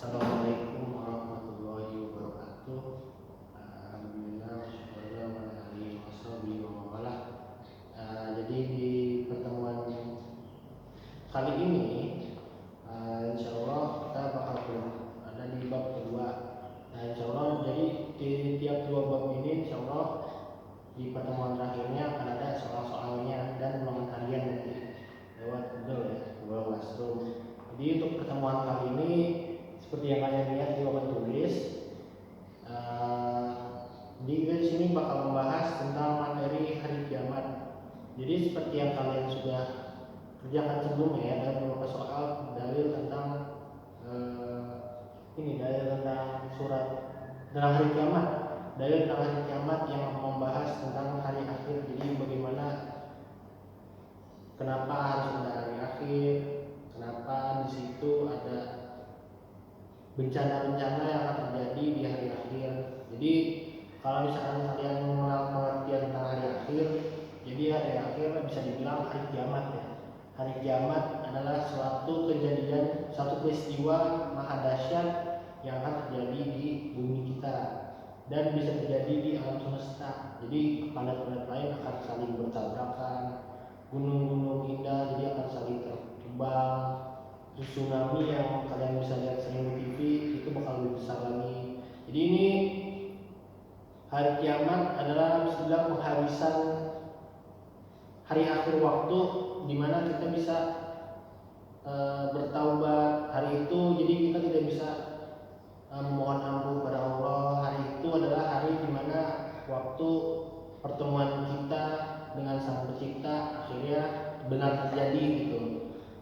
Assalamualaikum warahmatullahi wabarakatuh. Alhamdulillah, syukurlah, wa alihi washabihi wa mawalah. Jadi di pertemuan kali ini, insya Allah kita bakal ada di bab kedua. Nah, insya Allah jadi di tiap dua bab ini, insya Allah di pertemuan terakhirnya akan ada soal-soalnya dan ulangan harian nanti lewat Google ya, Google Classroom. Jadi untuk pertemuan kali ini seperti yang kalian lihat di papan tulis, di sini bakal membahas tentang materi hari kiamat. Jadi seperti yang kalian sudah kerjakan sebelumnya ya, ada beberapa soal dalil tentang dalil tentang surat tentang hari kiamat, dalil tentang hari kiamat yang membahas tentang hari akhir. Jadi bagaimana, kenapa harus ada hari akhir, kenapa di situ ada bencana-bencana yang akan terjadi di hari akhir. Jadi kalau misalkan kalian mengenal pengertian tentang hari akhir, jadi hari akhir bisa dibilang hari kiamat ya. Hari kiamat adalah suatu kejadian, suatu peristiwa maha dahsyat yang akan terjadi di bumi kita dan bisa terjadi di alam semesta. Jadi planet-planet lain akan saling bertabrakan, gunung-gunung indah jadi akan saling terbang. Terus tsunami yang kalian bisa lihat sering di TV itu bakal lebih besar lagi. Jadi ini hari kiamat adalah sebuah penghabisan hari akhir waktu di mana kita bisa bertaubat hari itu. Jadi kita tidak bisa memohon ampun kepada Allah. Hari itu adalah hari di mana waktu pertemuan kita dengan Sang Pencipta akhirnya benar terjadi gitu.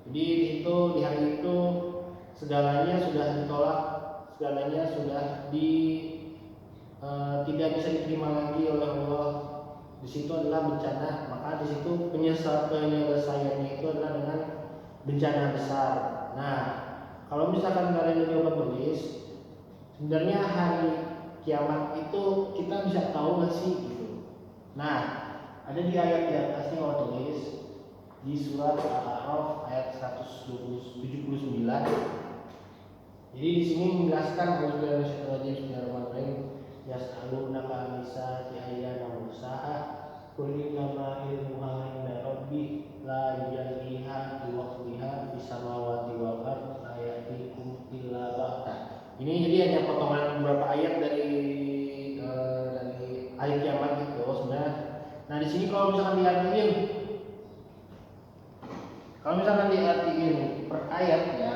Jadi di situ, di hari itu segalanya sudah ditolak, segalanya sudah tidak bisa diterima lagi oleh Allah. Di situ adalah bencana, maka di situ penyelesaiannya itu adalah dengan bencana besar. Nah, kalau misalkan kalian coba tulis, sebenarnya hari kiamat itu kita bisa tahu nggak sih gitu. Nah, ada di ayat di atasnya kalau tulis di surat Al-A'raf ayat 179. Jadi di sini menjelaskan Bismillahirrahmanirrahim. Yas'alunaka nisa ayyana mursaha qul innama ilmuha 'inda rabbi la yujalliha liwaqtiha fis samawati wal ardh la ya'tikum illa baghtah. Ini jadi hanya potongan beberapa ayat dari ayat kiamat itu sebenarnya. Nah, di sini kalau misalkan diartiin per ayat ya,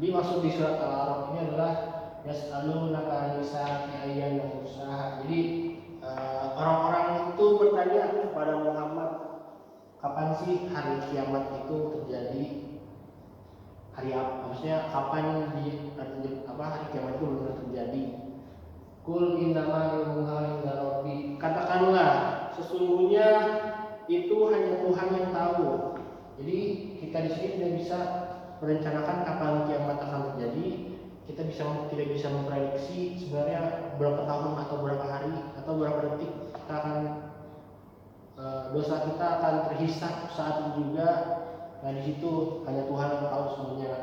jadi maksud di surat Al-A'raf ini adalah yas'alunaka nisa ayyana mursaha. Jadi orang-orang itu bertanya kepada Muhammad, kapan sih hari kiamat itu terjadi? Hari apa? Maksudnya kapan hari kiamat itu benar terjadi? Qul innama ilmuha 'inda rabbi. Katakanlah, sesungguhnya itu hanya Tuhan yang tahu. Jadi kita di sini tidak bisa merencanakan kapan kiamat akan terjadi. Kita tidak bisa memprediksi sebenarnya berapa tahun atau berapa hari atau berapa detik kita akan dosa kita akan terhisap saat itu juga. Nah, di situ hanya Tuhan yang tahu semuanya.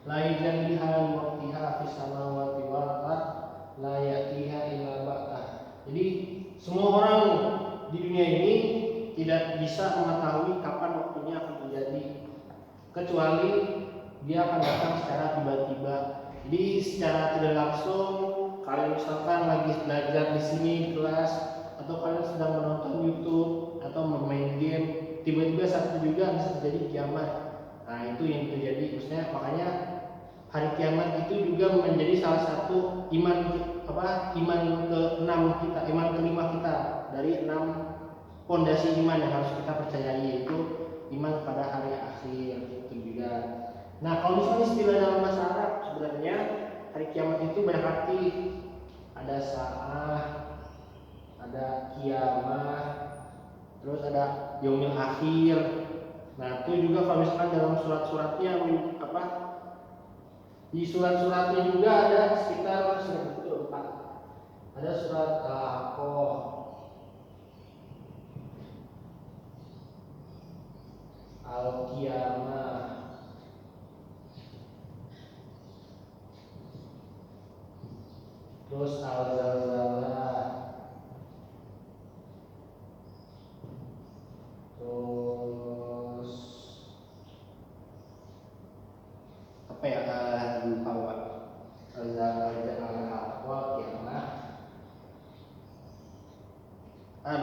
La yajalliha waqtiha fis samawati wal ardh la ya'tiha illa baghtah. Jadi semua orang di dunia ini tidak bisa mengetahui kapan waktunya akan terjadi, kecuali dia akan datang secara tiba-tiba. Jadi secara tidak langsung, kalian misalkan lagi belajar di sini di kelas, atau kalian sedang menonton YouTube atau bermain game, tiba-tiba saat itu juga bisa terjadi kiamat. Nah, itu yang terjadi. Maksudnya makanya hari kiamat itu juga menjadi salah satu iman kelima kita dari 6 fondasi iman yang harus kita percayai, yaitu iman pada hari akhir itu juga. Nah, kalau misalnya istilah dalam bahasa Arab, sebenarnya hari kiamat itu banyak arti. Ada sa'ah, ada kiamah, terus ada yaumil akhir. Nah, itu juga kalau misalkan dalam surat-suratnya di surat-suratnya juga ada sekitar 4. Ada surat Al-Haqqah, Al-Qiyamah, terus al-zalzalah, terus apa ya, lupa Pak. Al-zalzalah, kiamat,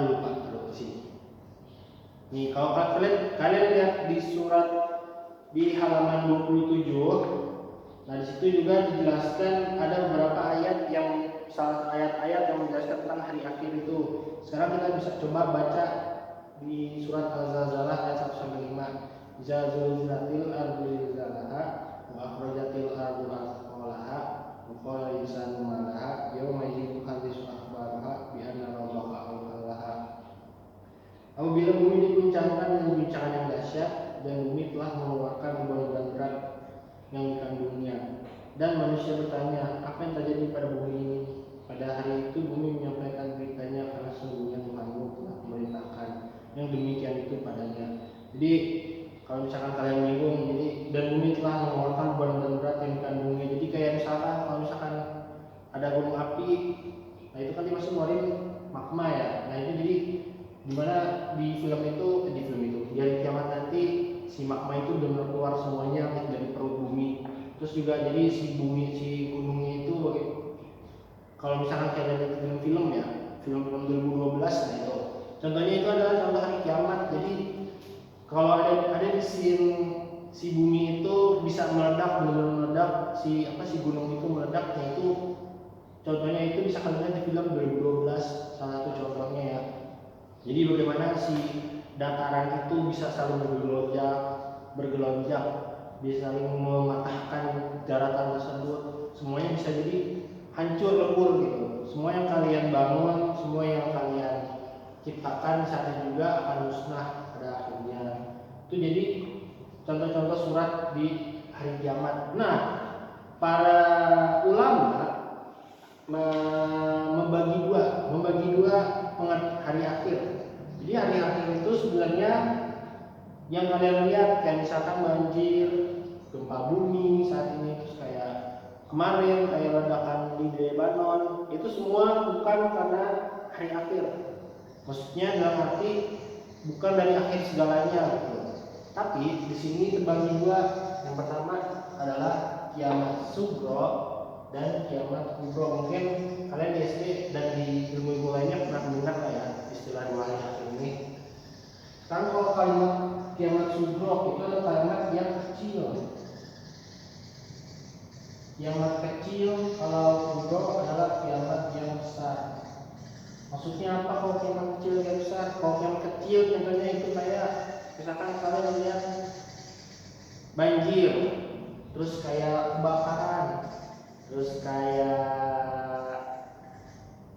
lupa sih. Nih kalau kalian lihat di surat di halaman 27, nah di situ juga dijelaskan ada beberapa ayat yang ayat-ayat yang menjelaskan tentang hari akhir itu. Sekarang kita bisa coba baca di surat Al-Zalzalah ayat 1 sampai 5. Iza zulzilatil ardu zilzalaha wa akhrajatil ardu athqalaha wa qala al-insanu ma laha yawma idhin tuhadditsu akhbaraha bi anna rabbaka awhalaha. Apabila bumi diguncangkan dengan guncangan yang dahsyat dan bumi telah mengeluarkan beban berat yang dikandungnya, dan manusia bertanya, apa yang terjadi pada bumi ini? Pada hari itu bumi menyampaikan beritanya, karena sesungguhnya Tuhanmu telah memerintahkan yang demikian itu padanya. Jadi kalau misalkan kalian bingung, jadi dan bumi telah mengeluarkan beban berat yang dikandungnya. Jadi kayak misalkan kalau misalkan ada gunung api, nah itu kan dia masih ngeluarin magma ya. Nah itu jadi dimana di film itu di hari kiamat nanti si magma itu benar keluar semuanya dari perut bumi. Terus juga jadi si gunungnya itu kalau misalkan kayak dari film ya, film 2012, nah itu contohnya itu adalah contoh hari kiamat. Jadi kalau ada di si bumi itu bisa meledak, benar-benar meledak, si gunung itu meledaknya itu contohnya itu bisa kalian lihat di film 2012, salah satu contohnya ya. Jadi bagaimana si dataran itu bisa saling bergelonjak, bisa saling mematahkan daratan tersebut, semuanya bisa jadi hancur lebur gitu. Semua yang kalian bangun, semua yang kalian ciptakan saat itu juga akan musnah pada akhirnya. Itu jadi contoh-contoh surat di hari kiamat. Nah, para ulama membagi dua hari akhir. Jadi hari akhir itu sebenarnya yang kalian lihat kayak misalkan banjir, gempa bumi saat ini, terus kayak kemarin kayak ledakan di Lebanon, itu semua bukan karena hari akhir. Maksudnya dalam arti bukan dari akhir segalanya gitu. Tapi di sini terbagi dua. Yang pertama adalah kiamat sugro dan kiamat kubro. Mungkin kalian di SD dan di ilmu lainnya pernah mendengar lah ya istilah dua hari akhir ini. Sekarang kalau kalimat kiamat sugro itu adalah kalimat yang kecil. Kiamat kecil, kalau kubro adalah kiamat yang besar. Maksudnya apa kalau kiamat kecil yang besar? Kalau kiamat kecil contohnya itu kayak misalkan kalian lihat banjir, terus kayak kebakaran, terus kayak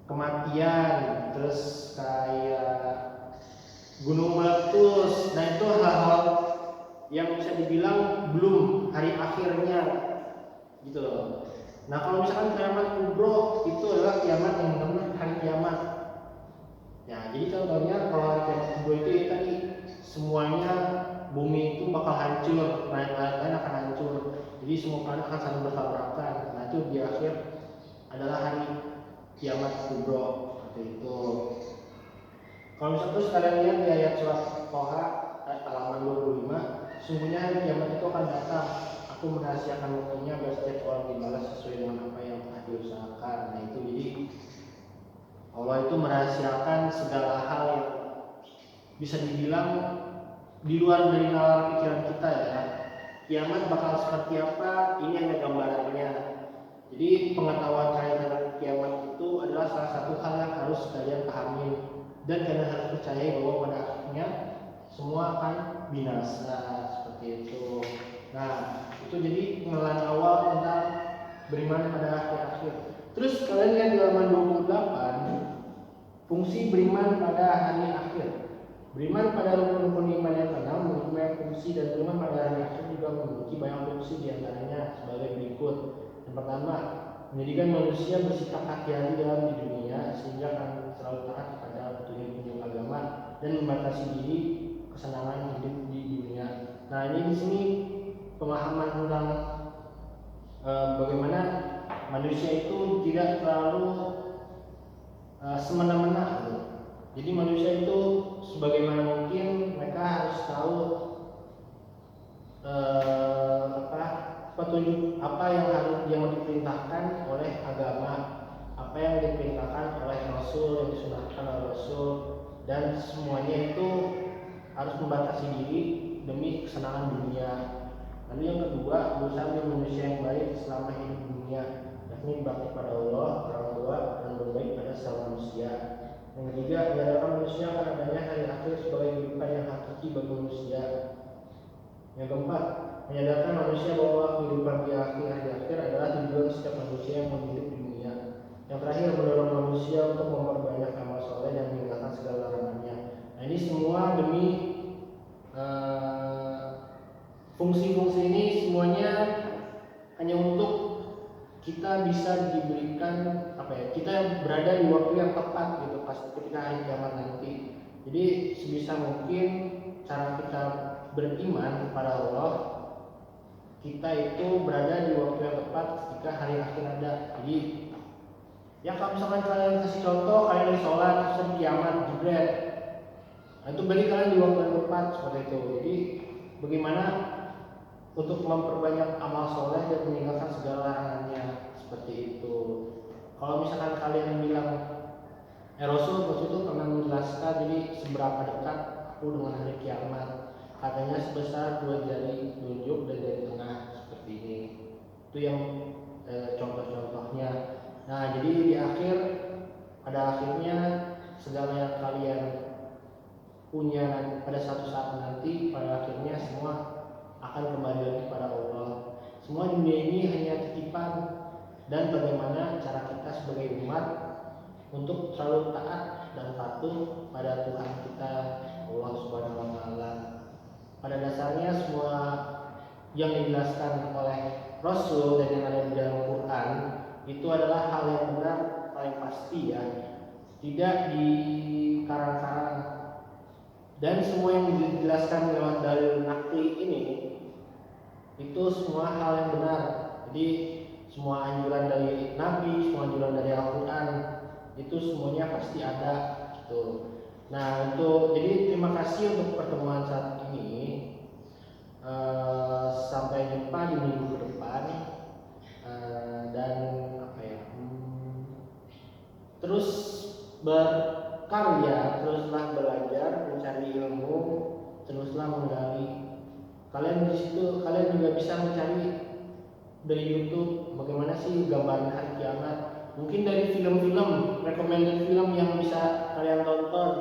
kematian, terus kayak gunung meletus. Nah itu hal-hal yang bisa dibilang belum hari akhirnya gitu loh. Nah kalau misalkan kiamat kubro itu adalah kiamat yang benar-benar hari kiamat. Ya jadi contohnya kalau hari kiamat kubro itu ya tadi semuanya bumi itu bakal hancur, planet-planet akan hancur. Jadi semua planet akan saling bertabrakan. Nah itu di akhir adalah hari kiamat kubro seperti itu. Kalau misalnya terus kalian lihat di ayat surat Toha halaman 25, sungguhnya hari kiamat itu akan datang. Aku merahasiakan waktunya agar setiap orang dibalas sesuai dengan apa yang telah diusahakan. Nah itu jadi Allah itu merahasiakan segala hal yang bisa dibilang di luar dari nalar pikiran kita ya. Kiamat bakal seperti apa? Ini ada gambarannya. Jadi pengetahuan terhadap kiamat itu adalah salah satu hal yang harus kalian pahami dan kalian harus percaya bahwa pada akhirnya semua akan binasa seperti itu. Nah itu jadi pengenalan awal tentang beriman pada akhir-akhir. Terus kalian lihat di halaman 28 fungsi beriman pada hari akhir. Beriman pada rukun-rukun iman yang keenam memiliki banyak fungsi, dan beriman pada hari akhir juga memiliki banyak fungsi diantaranya sebagai berikut. Yang pertama, menjadikan manusia bersikap hati-hati dalam di dunia sehingga akan selalu taat kepada petunjuk agama dan membatasi diri kesenangan hidup di dunia. Nah ini di sini pemahaman tentang bagaimana manusia itu tidak terlalu semena-mena gitu. Jadi manusia itu sebagaimana mungkin mereka harus tahu petunjuk apa yang diperintahkan oleh agama, apa yang diperintahkan oleh Rasul, yang disunahkan oleh Rasul, dan semuanya itu harus membatasi diri demi kesenangan dunia. Lalu yang kedua, berusaha menjadi manusia yang baik selama hidup di dunia, yakni berbakti pada Allah, orang tua, dan berbaik pada sesama manusia. Yang ketiga, menyadarkan manusia akan adanya hari akhir sebagai kehidupan yang hakiki bagi manusia. Yang keempat, menyadarkan manusia bahwa kehidupan di hari akhir adalah tujuan setiap manusia yang hidup di dunia. Yang terakhir, mendorong manusia untuk memperbanyak amal soleh dan meninggalkan segala larangannya. Nah, ini semua demi fungsi-fungsi ini semuanya hanya untuk kita bisa diberikan kita berada di waktu yang tepat gitu pas ketika hari kiamat nanti. Jadi sebisa mungkin cara kita beriman kepada Allah, kita itu berada di waktu yang tepat ketika hari akhir ada. Jadi ya kalau misalkan kalian kasih contoh, kalian di sholat terus kiamat jebret, nah, itu berarti kalian di waktu yang tepat seperti itu. Jadi bagaimana untuk memperbanyak amal soleh dan meninggalkan segala larangannya seperti itu. Kalau misalkan kalian bilang Rasul waktu itu pernah menjelaskan jadi seberapa dekat aku dengan hari kiamat, katanya sebesar 2 jari telunjuk dan jari tengah seperti ini. Itu yang contoh-contohnya. Nah, jadi di akhir pada akhirnya segala yang kalian punya pada satu saat nanti pada akhirnya semua akan kembali lagi kepada Allah. Semua dunia ini hanya titipan, dan bagaimana cara kita sebagai umat untuk selalu taat dan patuh pada Tuhan kita Allah Subhanahu wa taala. Pada dasarnya semua yang dijelaskan oleh Rasul dan yang ada di dalam Quran itu adalah hal yang benar paling pasti ya, tidak dikarang-karang. Dan semua yang dijelaskan lewat dalil nakli ini itu semua hal yang benar. Jadi semua anjuran dari Nabi, semua anjuran dari Al-Quran itu semuanya pasti ada gitu. Nah, jadi terima kasih untuk pertemuan saat ini. Sampai jumpa di minggu ke depan. Dan terus berkarya, teruslah belajar, mencari ilmu, teruslah menggali. Kalian di situ kalian juga bisa mencari dari YouTube bagaimana sih gambaran hari kiamat. Mungkin dari film-film, recommended film yang bisa kalian tonton.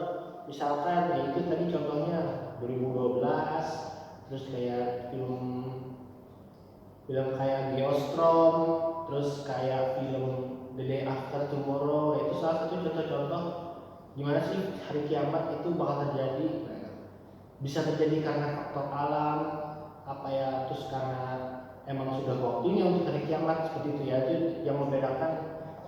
Misalkan ya itu tadi contohnya 2012, terus kayak film kayak Geostrom, terus kayak film The Day After Tomorrow. Itu salah satu contoh-contoh gimana sih hari kiamat itu bakal terjadi. Bisa terjadi karena faktor alam terus karena emang sudah waktunya untuk hari kiamat seperti itu ya. Itu yang membedakan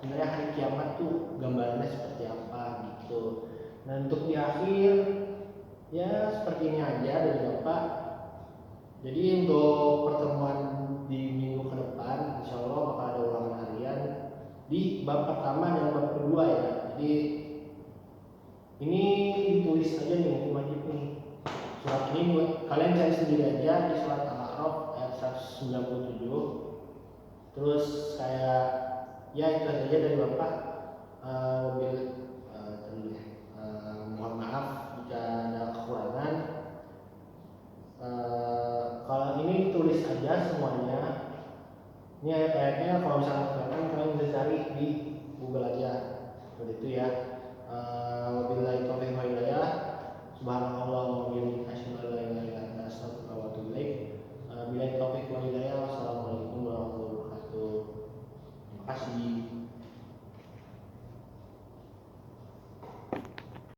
sebenarnya hari kiamat tuh gambarnya seperti apa gitu. Nah, untuk di akhir ya seperti ini aja dari Bapak. Jadi untuk pertemuan di minggu ke depan insya Allah bakal ada ulangan harian di bab pertama dan bab kedua ya. Jadi ini ditulis aja nih wajib nih. Surat ini buat kalian cari sendiri aja di surat Al-A'raf ayat 197. Terus kayak ya itu saja dari Bapak. Mohon maaf jika ada kekurangan. Kalau ini tulis aja semuanya. Ini ayat-ayatnya kalau misalnya kalian bisa cari di Google aja seperti itu ya. Wabillahi